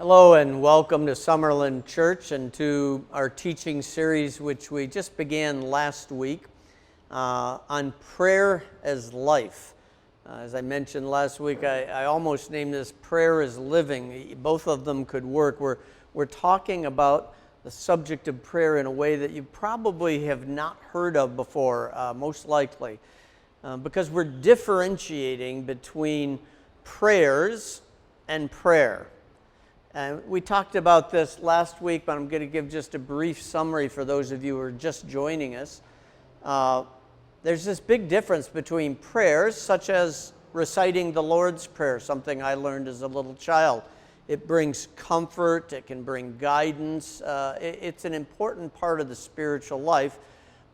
Hello and welcome to Summerlin Church and to our teaching series which we just began last week on prayer as life. As I mentioned last week, I almost named this prayer as living. Both of them could work. We're talking about the subject of prayer in a way that you probably have not heard of before, most likely, because we're differentiating between prayers and prayer. And we talked about this last week, but I'm going to give just a brief summary for those of you who are just joining us. There's this big difference between prayers, such as reciting the Lord's Prayer, something I learned as a little child. It brings comfort, it can bring guidance. It's an important part of the spiritual life,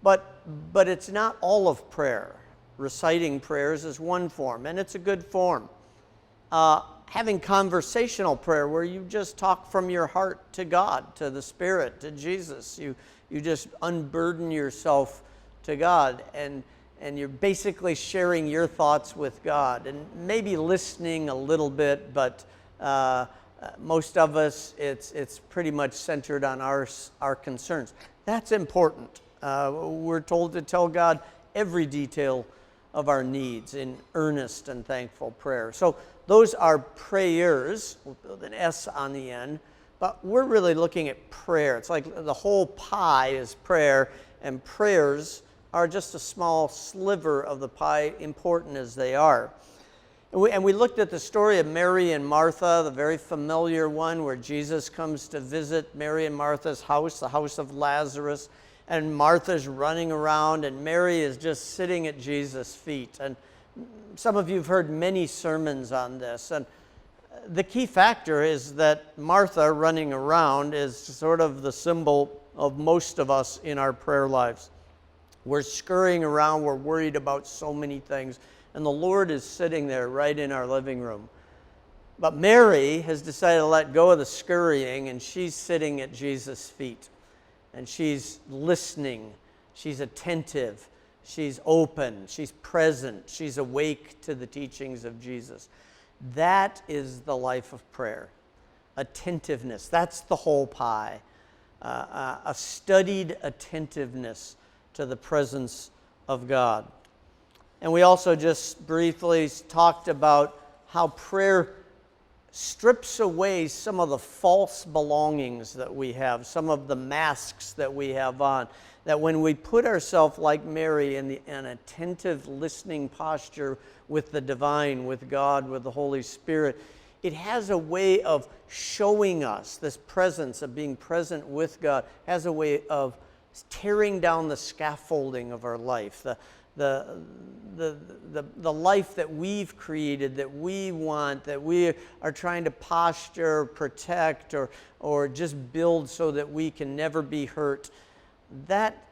but it's not all of prayer. Reciting prayers is one form, and it's a good form. Having conversational prayer where you just talk from your heart to God, to the Spirit, to Jesus. You just unburden yourself to God and you're basically sharing your thoughts with God and maybe listening a little bit, but most of us, it's pretty much centered on our concerns. That's important. We're told to tell God every detail of our needs in earnest and thankful prayer. So those are prayers, with an S on the end, but we're really looking at prayer. It's like the whole pie is prayer, and prayers are just a small sliver of the pie, important as they are. And we looked at the story of Mary and Martha, the very familiar one where Jesus comes to visit Mary and Martha's house, the house of Lazarus, and Martha's running around, and Mary is just sitting at Jesus' feet. And some of you have heard many sermons on this, and the key factor is that Martha running around is sort of the symbol of most of us in our prayer lives. We're scurrying around, we're worried about so many things, and the Lord is sitting there right in our living room. But Mary has decided to let go of the scurrying, and she's sitting at Jesus' feet, and she's listening, she's attentive, she's open, she's present, she's awake to the teachings of Jesus. That is the life of prayer. Attentiveness, that's the whole pie. A studied attentiveness to the presence of God. And we also just briefly talked about how prayer strips away some of the false belongings that we have, some of the masks that we have on. That when we put ourselves like Mary in an attentive listening posture with the divine, with God, with the Holy Spirit, it has a way of showing us this presence of being present with God, has a way of tearing down the scaffolding of our life, the life that we've created, that we want, that we are trying to posture, protect, or just build so that we can never be hurt. That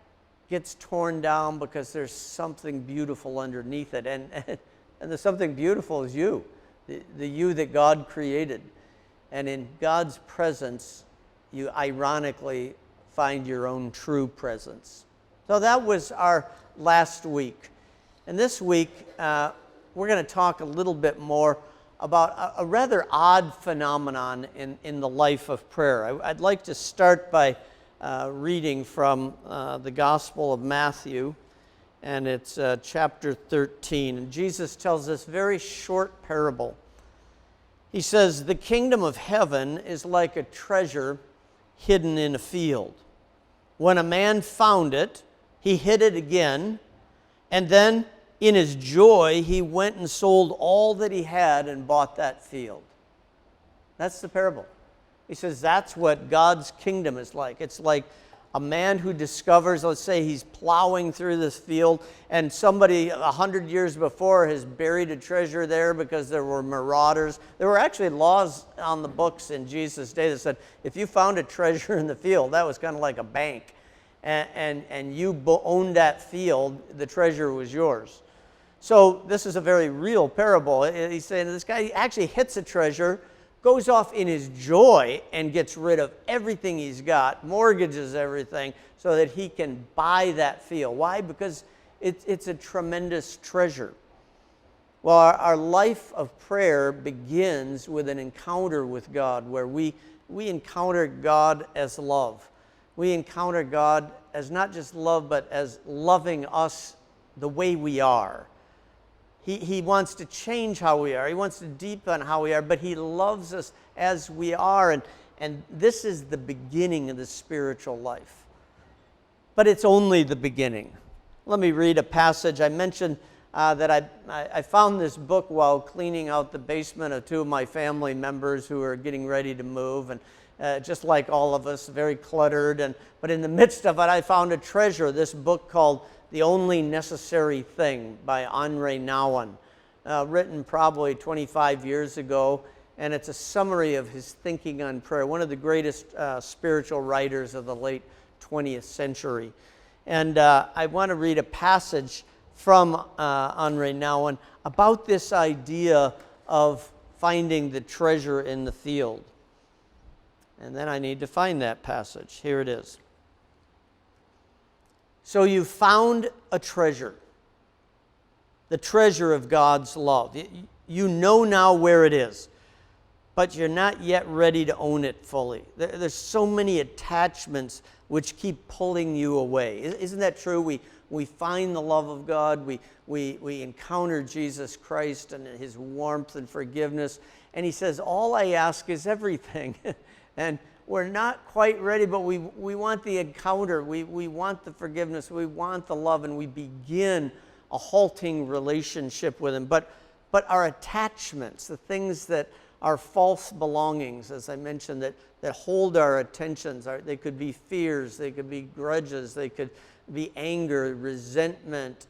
gets torn down because there's something beautiful underneath it. And the something beautiful is you, the you that God created. And in God's presence, you ironically find your own true presence. So that was our last week. And this week, we're going to talk a little bit more about a rather odd phenomenon in the life of prayer. I'd like to start by reading from the Gospel of Matthew, and it's chapter 13. And Jesus tells this very short parable. He says, "The kingdom of heaven is like a treasure hidden in a field. When a man found it, he hid it again, and then in his joy he went and sold all that he had and bought that field." That's the parable. He says that's what God's kingdom is like. It's like a man who discovers, let's say he's plowing through this field and somebody 100 years before has buried a treasure there because there were marauders. There were actually laws on the books in Jesus' day that said if you found a treasure in the field, that was kind of like a bank, and you owned that field, the treasure was yours. So this is a very real parable. He's saying this guy actually hits a treasure, goes off in his joy and gets rid of everything he's got, mortgages everything, so that he can buy that field. Why? Because it's a tremendous treasure. Well, our life of prayer begins with an encounter with God where we encounter God as love. We encounter God as not just love, but as loving us the way we are. He wants to change how we are. He wants to deepen how we are, but He loves us as we are. And this is the beginning of the spiritual life. But it's only the beginning. Let me read a passage. I mentioned that I found this book while cleaning out the basement of two of my family members who are getting ready to move. And just like all of us, very cluttered. But in the midst of it, I found a treasure, this book called The Only Necessary Thing by Henri Nouwen, written probably 25 years ago. And it's a summary of his thinking on prayer, one of the greatest spiritual writers of the late 20th century. And I want to read a passage from Henri Nouwen about this idea of finding the treasure in the field. And then I need to find that passage. Here it is. So you found a treasure, the treasure of God's love. You know now where it is, but you're not yet ready to own it fully. There's so many attachments which keep pulling you away. Isn't that true? We find the love of God. We encounter Jesus Christ and His warmth and forgiveness. And He says, all I ask is everything. And we're not quite ready, but we want the encounter. We want the forgiveness. We want the love. And we begin a halting relationship with Him. But our attachments, the things that are false belongings, as I mentioned, that hold our attentions, they could be fears, they could be grudges, they could be anger, resentment,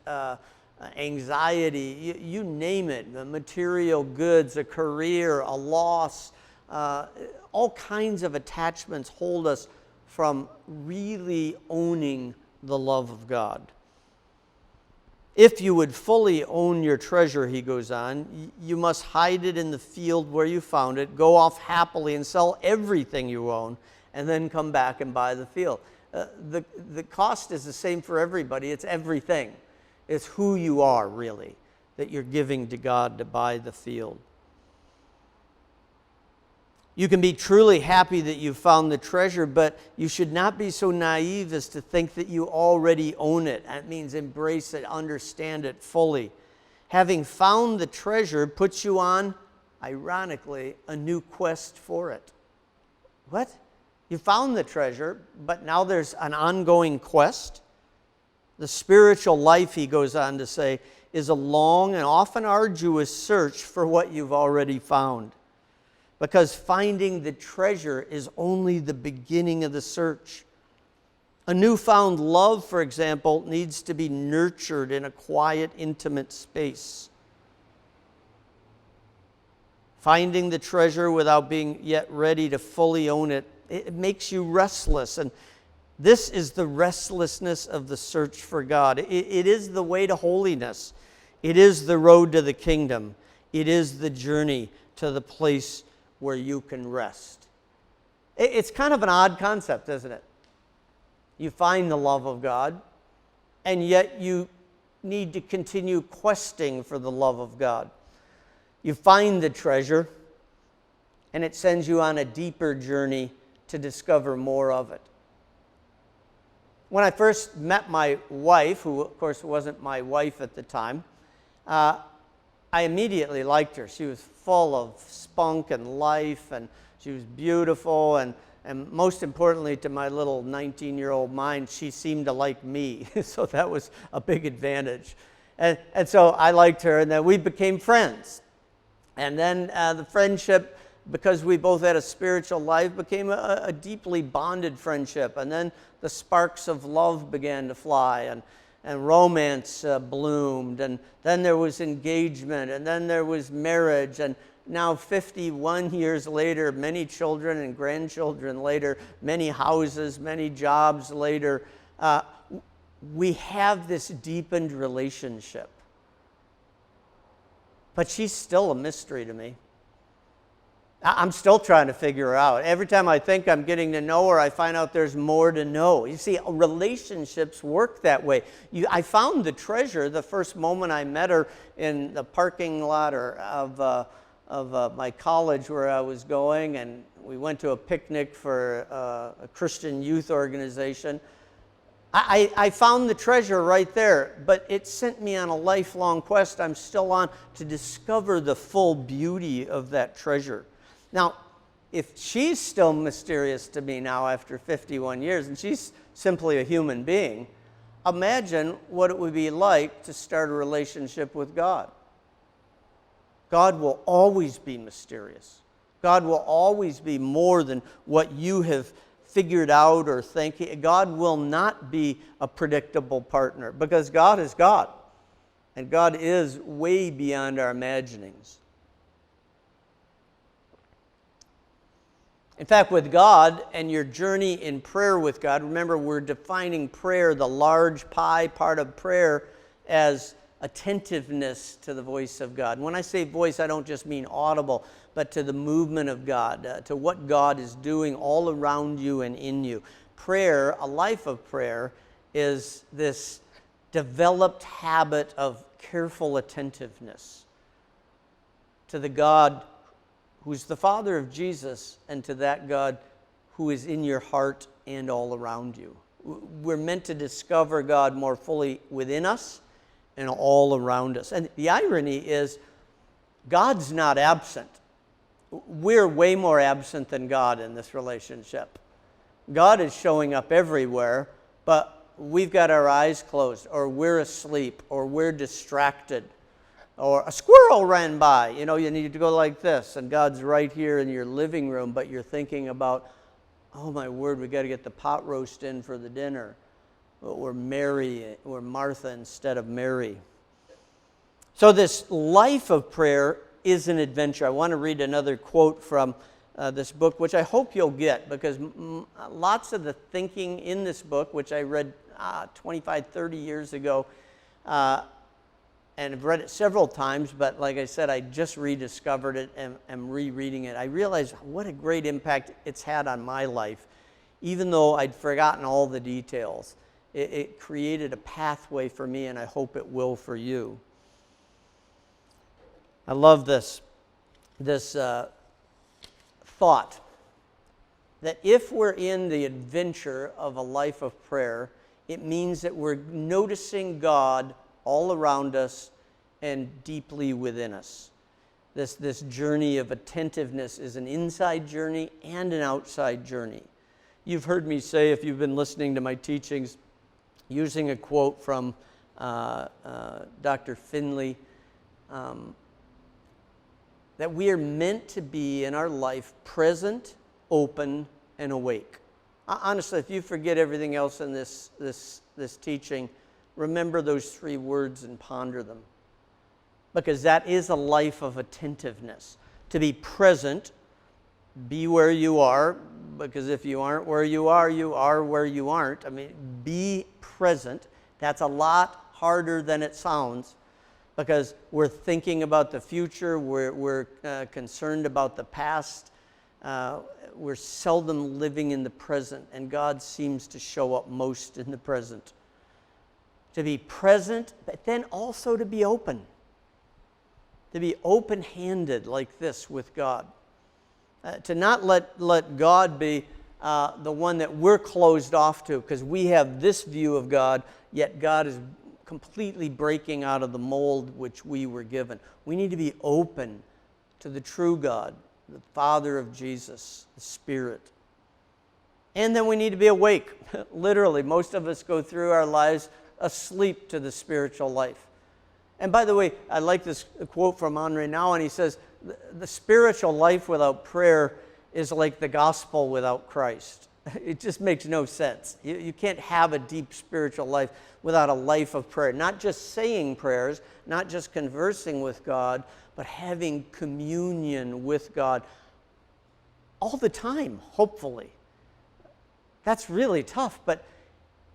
anxiety, you name it, the material goods, a career, a loss, all kinds of attachments hold us from really owning the love of God. If you would fully own your treasure, he goes on, you must hide it in the field where you found it, go off happily and sell everything you own, and then come back and buy the field. The cost is the same for everybody. It's everything. It's who you are, really, that you're giving to God to buy the field. You can be truly happy that you found the treasure, but you should not be so naive as to think that you already own it. That means embrace it, understand it fully. Having found the treasure puts you on, ironically, a new quest for it. What? You found the treasure, but now there's an ongoing quest? The spiritual life, he goes on to say, is a long and often arduous search for what you've already found. Because finding the treasure is only the beginning of the search. A newfound love, for example, needs to be nurtured in a quiet, intimate space. Finding the treasure without being yet ready to fully own it, it makes you restless. And this is the restlessness of the search for God. It is the way to holiness. It is the road to the kingdom. It is the journey to the place where you can rest. It's kind of an odd concept, isn't it? You find the love of God, and yet you need to continue questing for the love of God. You find the treasure, and it sends you on a deeper journey to discover more of it. When I first met my wife, who of course wasn't my wife at the time, I immediately liked her. She was full of spunk and life, and she was beautiful, and most importantly to my little 19-year-old mind, she seemed to like me, so that was a big advantage. And so I liked her, and then we became friends. And then the friendship, because we both had a spiritual life, became a deeply bonded friendship. And then the sparks of love began to fly, and romance bloomed, and then there was engagement, and then there was marriage, and now 51 years later, many children and grandchildren later, many houses, many jobs later, we have this deepened relationship. But she's still a mystery to me. I'm still trying to figure her out. Every time I think I'm getting to know her, I find out there's more to know. You see, relationships work that way. I found the treasure the first moment I met her in the parking lot of my college where I was going, and we went to a picnic for a Christian youth organization. I found the treasure right there, but it sent me on a lifelong quest I'm still on to discover the full beauty of that treasure. Now, if she's still mysterious to me now after 51 years, and she's simply a human being, imagine what it would be like to start a relationship with God. God will always be mysterious. God will always be more than what you have figured out or think. God will not be a predictable partner because God is God, and God is way beyond our imaginings. In fact, with God and your journey in prayer with God, remember we're defining prayer, the large pie part of prayer, as attentiveness to the voice of God. When I say voice, I don't just mean audible, but to the movement of God, to what God is doing all around you and in you. Prayer, a life of prayer, is this developed habit of careful attentiveness to the God who's the Father of Jesus, and to that God who is in your heart and all around you. We're meant to discover God more fully within us and all around us. And the irony is, God's not absent. We're way more absent than God in this relationship. God is showing up everywhere, but we've got our eyes closed, or we're asleep, or we're distracted. Or a squirrel ran by, you need to go like this, and God's right here in your living room, but you're thinking about, oh my word, we got to get the pot roast in for the dinner. We're Martha instead of Mary. So this life of prayer is an adventure. I want to read another quote from this book, which I hope you'll get, because lots of the thinking in this book, which I read 25, 30 years ago, and I've read it several times, but like I said, I just rediscovered it and am rereading it. I realized what a great impact it's had on my life. Even though I'd forgotten all the details, it created a pathway for me, and I hope it will for you. I love this thought that if we're in the adventure of a life of prayer, it means that we're noticing God all around us and deeply within us. This journey of attentiveness is an inside journey and an outside journey. You've heard me say, if you've been listening to my teachings, using a quote from Dr. Finley, that we are meant to be in our life present, open, and awake. Honestly, if you forget everything else in this teaching, remember those three words and ponder them. Because that is a life of attentiveness. To be present, be where you are, because if you aren't where you are where you aren't. I mean, be present. That's a lot harder than it sounds, because we're thinking about the future, we're concerned about the past, we're seldom living in the present, and God seems to show up most in the present. To be present, but then also to be open. To be open-handed like this with God. To not let God be the one that we're closed off to, because we have this view of God, yet God is completely breaking out of the mold which we were given. We need to be open to the true God, the Father of Jesus, the Spirit. And then we need to be awake. Literally, most of us go through our lives asleep to the spiritual life. And by the way, I like this quote from Henri Nouwen, and he says, the spiritual life without prayer is like the gospel without Christ. It just makes no sense. You can't have a deep spiritual life without a life of prayer. Not just saying prayers, not just conversing with God, but having communion with God all the time, hopefully. That's really tough, but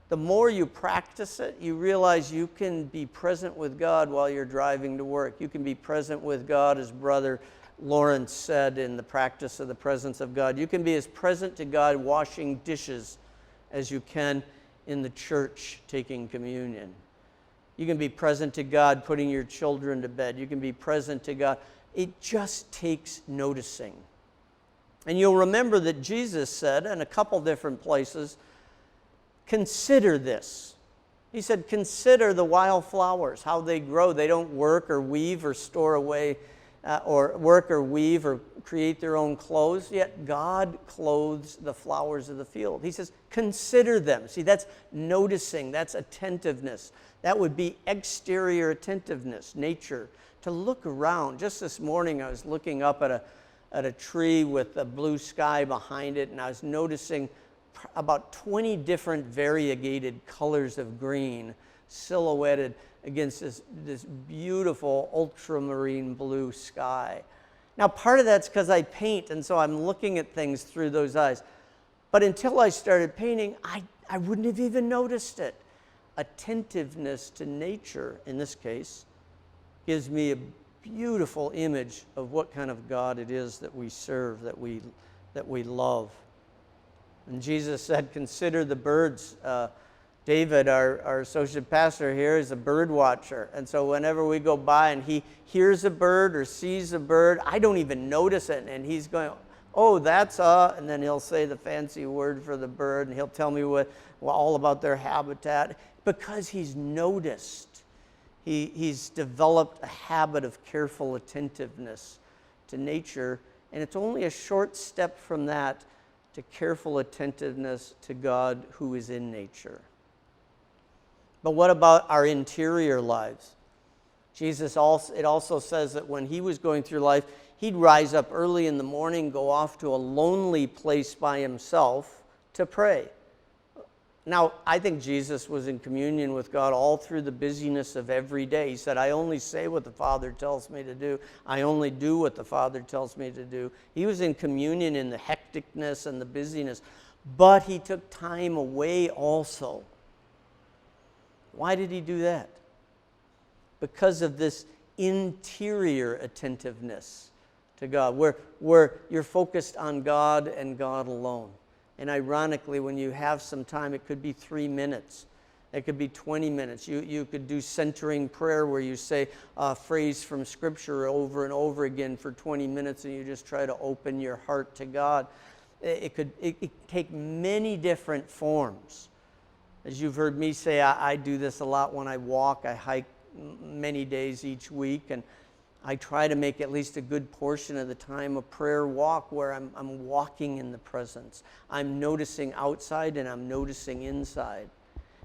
the more you practice it, you realize you can be present with God while you're driving to work. You can be present with God as brother Lawrence said in The Practice of the Presence of God, you can be as present to God washing dishes as you can in the church taking communion. You can be present to God putting your children to bed. You can be present to God. It just takes noticing. And you'll remember that Jesus said in a couple different places, consider this. He said, consider the wildflowers, how they grow. They don't work or weave or store away or work or weave or create their own clothes, yet God clothes the flowers of the field. He says, consider them. See, that's noticing, that's attentiveness. That would be exterior attentiveness, nature, to look around. Just this morning I was looking up at a tree with a blue sky behind it, and I was noticing about 20 different variegated colors of green silhouetted against this beautiful ultramarine blue sky. Now, part of that's because I paint, and so I'm looking at things through those eyes. But until I started painting, I wouldn't have even noticed it. Attentiveness to nature, in this case, gives me a beautiful image of what kind of God it is that we serve, that we love. And Jesus said, consider the birds. David, our associate pastor here, is a bird watcher. And so whenever we go by and he hears a bird or sees a bird, I don't even notice it. And he's going, oh, that's and then he'll say the fancy word for the bird, and he'll tell me all about their habitat, because he's noticed. He's developed a habit of careful attentiveness to nature, and it's only a short step from that to careful attentiveness to God who is in nature. But what about our interior lives? Jesus also says that when he was going through life, he'd rise up early in the morning, go off to a lonely place by himself to pray. Now, I think Jesus was in communion with God all through the busyness of every day. He said, I only say what the Father tells me to do. I only do what the Father tells me to do. He was in communion in the hecticness and the busyness, but he took time away also. Why did he do that? Because of this interior attentiveness to God, where you're focused on God and God alone. And ironically, when you have some time, it could be 3 minutes. It could be 20 minutes. You could do centering prayer where you say a phrase from Scripture over and over again for 20 minutes, and you just try to open your heart to God. It could take many different forms. As you've heard me say, I do this a lot when I walk. I hike many days each week, and I try to make at least a good portion of the time a prayer walk where I'm walking in the presence. I'm noticing outside and I'm noticing inside.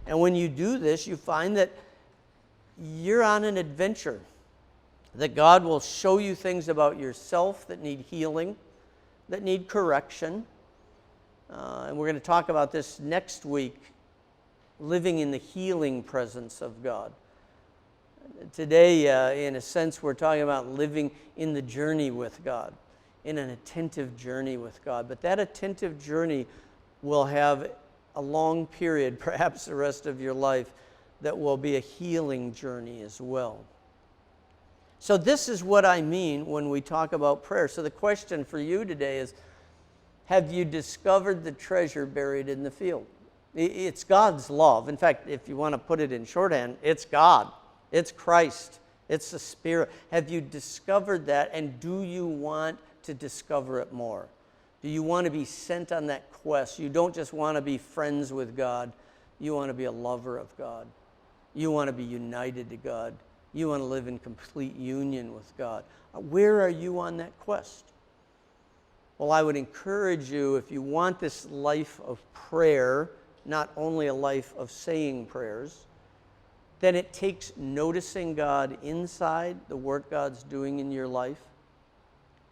And when you do this, you find that you're on an adventure, that God will show you things about yourself that need healing, that need correction. And we're going to talk about this next week, living in the healing presence of God. Today, in a sense, we're talking about living in the journey with God, in an attentive journey with God. But that attentive journey will have a long period, perhaps the rest of your life, that will be a healing journey as well. So this is what I mean when we talk about prayer. So the question for you today is, have you discovered the treasure buried in the field? It's God's love. In fact, if you want to put it in shorthand, it's God. It's Christ. It's the Spirit. Have you discovered that, and do you want to discover it more? Do you want to be sent on that quest? You don't just want to be friends with God. You want to be a lover of God. You want to be united to God. You want to live in complete union with God. Where are you on that quest? Well, I would encourage you, if you want this life of prayer, not only a life of saying prayers, then it takes noticing God inside, the work God's doing in your life,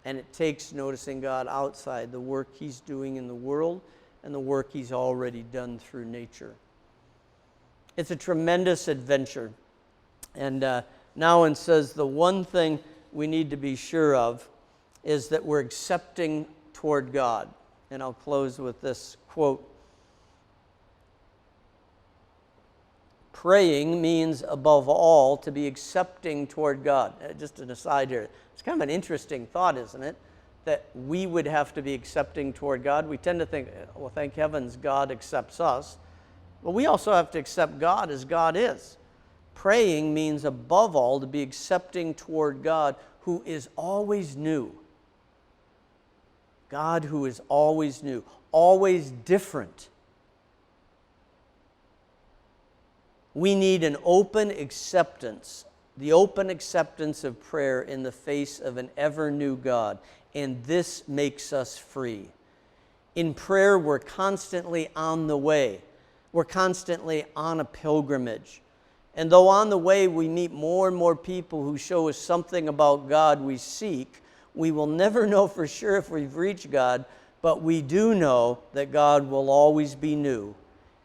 and it takes noticing God outside, the work He's doing in the world and the work He's already done through nature. It's a tremendous adventure. And Nouwen says the one thing we need to be sure of is that we're accepting toward God. And I'll close with this quote. praying means, above all, to be accepting toward God. Just an aside here. It's kind of an interesting thought, isn't it? That we would have to be accepting toward God. We tend to think, well, thank heavens God accepts us. But we also have to accept God as God is. Praying means, above all, to be accepting toward God, who is always new. God who is always new, always different. We need an open acceptance, the open acceptance of prayer in the face of an ever new God, and this makes us free. In prayer, we're constantly on the way. We're constantly on a pilgrimage. And though on the way we meet more and more people who show us something about God we seek, we will never know for sure if we've reached God, but we do know that God will always be new,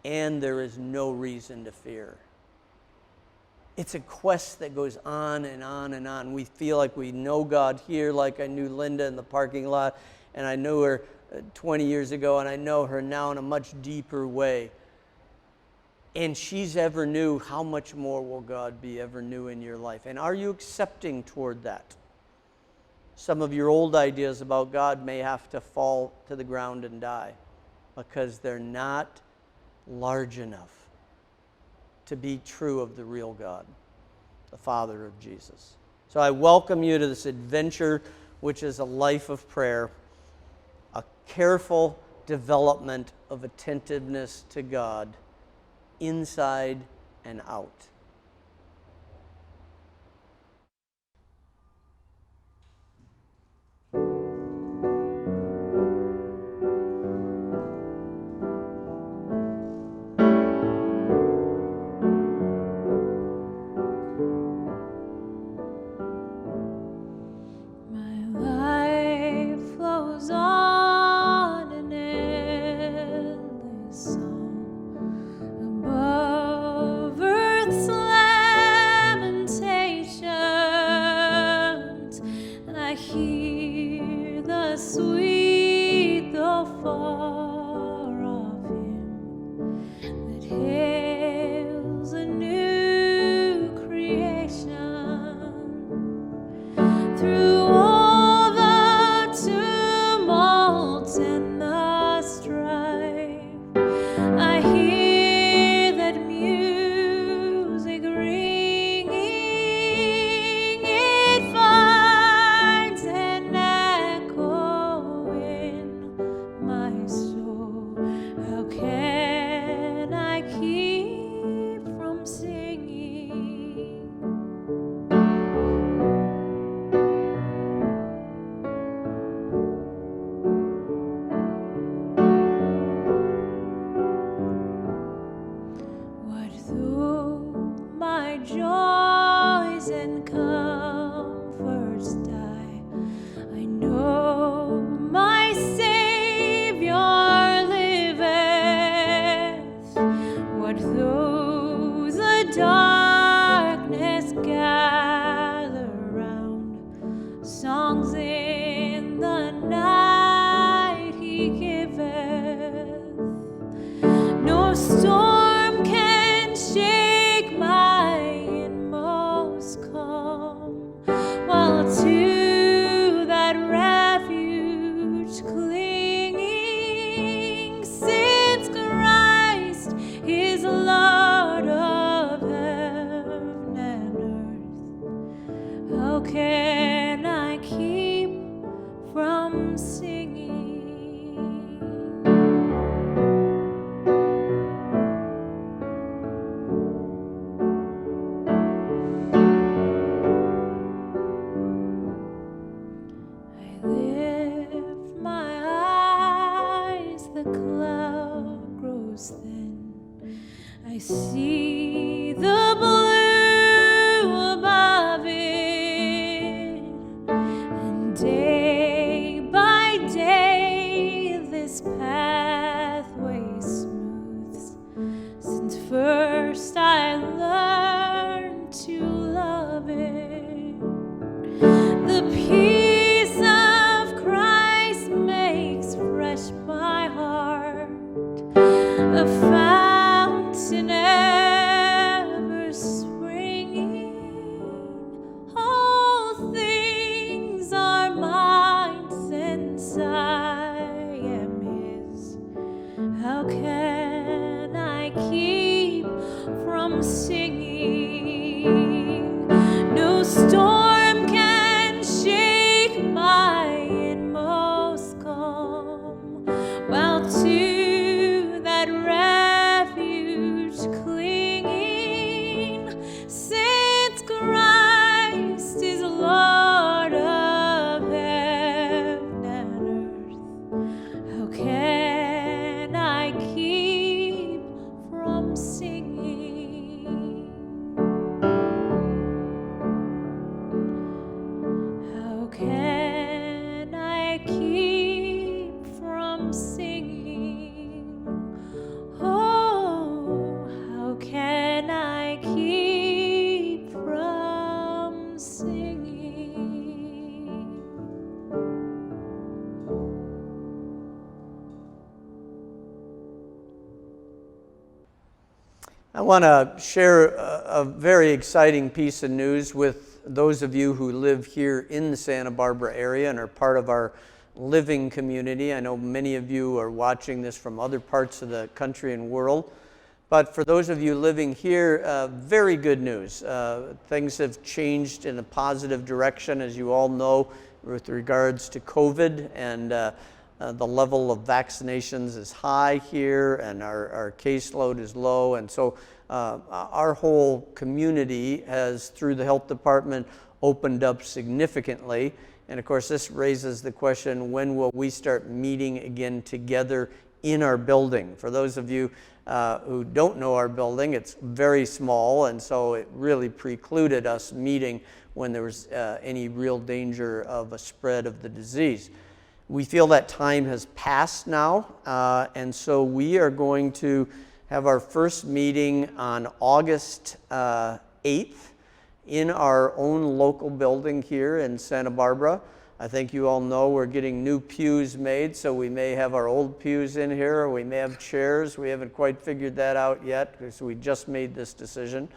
and there is no reason to fear. It's a quest that goes on and on and on. We feel like we know God here, like I knew Linda in the parking lot, and I knew her 20 years ago, and I know her now in a much deeper way. And she's ever new. How much more will God be ever new in your life? And are you accepting toward that? Some of your old ideas about God may have to fall to the ground and die because they're not large enough to be true of the real God, the Father of Jesus. So I welcome you to this adventure, which is a life of prayer, a careful development of attentiveness to God, inside and out. Day by storm can shake my inmost calm, while to that refuge clinging, since Christ is Lord of heaven and earth, how can I keep from singing? How can I keep from singing? Oh, how can I keep from singing? I want to share a very exciting piece of news with those of you who live here in the Santa Barbara area and are part of our living community. I know many of you are watching this from other parts of the country and world, but for those of you living here, very good news. Things have changed in a positive direction, as you all know, with regards to COVID, and the level of vaccinations is high here, and our caseload is low, and so our whole community has, through the health department, opened up significantly. And of course, this raises the question, when will we start meeting again together in our building? For those of you who don't know our building, it's very small, and so it really precluded us meeting when there was any real danger of a spread of the disease. We feel that time has passed now, and so we are going to have our first meeting on August 8th in our own local building here in Santa Barbara. I think you all know we're getting new pews made, so we may have our old pews in here, or we may have chairs. We haven't quite figured that out yet, because we just made this decision.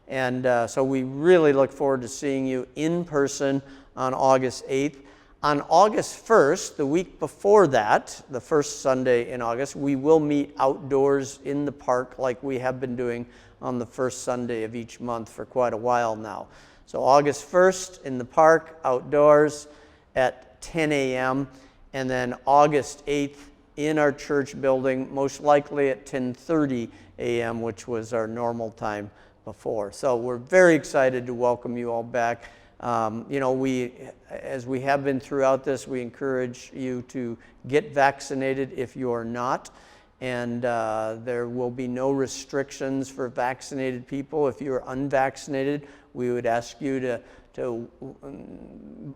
And so we really look forward to seeing you in person on August 8th. On August 1st, the week before that, the first Sunday in August, we will meet outdoors in the park like we have been doing on the first Sunday of each month for quite a while now. So August 1st in the park, outdoors at 10 a.m., and then August 8th in our church building, most likely at 10:30 a.m., which was our normal time before. So we're very excited to welcome you all back. As we have been throughout this, we encourage you to get vaccinated if you are not, and there will be no restrictions for vaccinated people. If you are unvaccinated, we would ask you to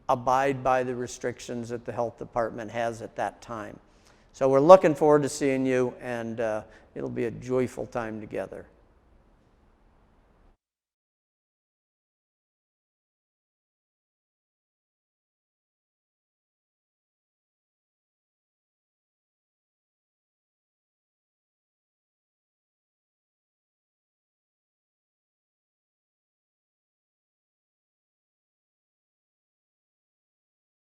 abide by the restrictions that the health department has at that time. So we're looking forward to seeing you, and it'll be a joyful time together.